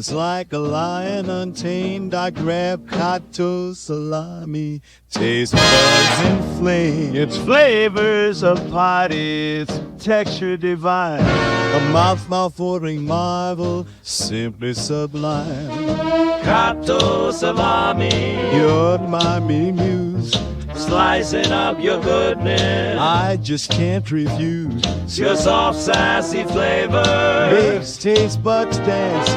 Just like a lion untamed, I grab Cotto Salami. Taste buds inflame. Its flavors of party, its texture divine. A mouth-watering marvel, simply sublime. Cotto Salami, You're my muse. slicing up your goodness. I just can't refuse. Your soft, sassy flavor Makes taste buds dance.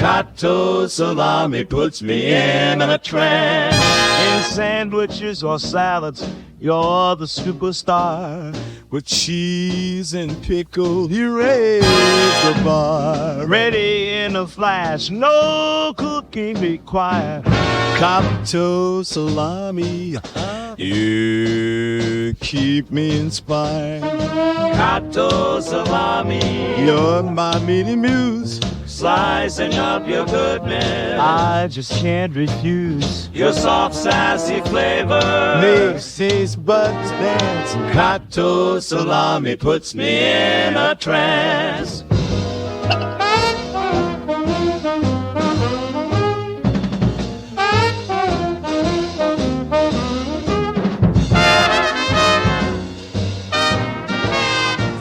Cotto Salami puts me in a trance. In sandwiches or salads, you're the superstar. With cheese and pickle, you raise the bar. Ready in a flash, no cooking required. Cotto Salami, you keep me inspired. Cotto Salami, You're my mini muse. slicing up your goodness. I just can't refuse your soft, sassy flavor. Makes taste buds dance. Cotto Salami puts me in a trance.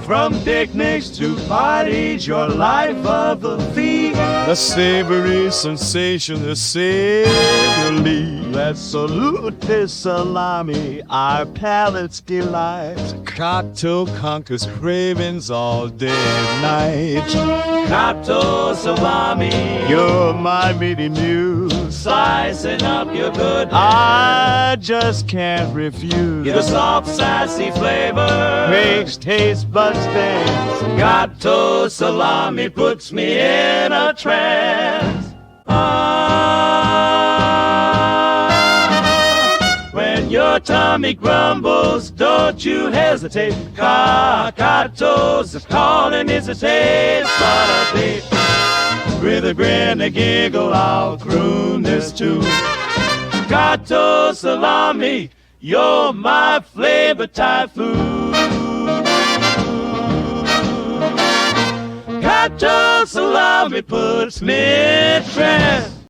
From picnics to parties, your life of the feast. A savory sensation, a savory. Let's salute this salami, our palate's delight. Cotto conquers cravings all day and night. Cotto Salami, You're my mini muse. slicing up your goodness. I just can't refuse. The soft, sassy flavor Makes taste buds dance. Cotto Salami puts me in a trance. When your tummy grumbles, don't you hesitate. Cotto's calling, it's a taste but a beat. With a grin, a giggle, I'll croon this tune. Cotto Salami, you're my flavor typhoon. Cotto Salami puts me in trance.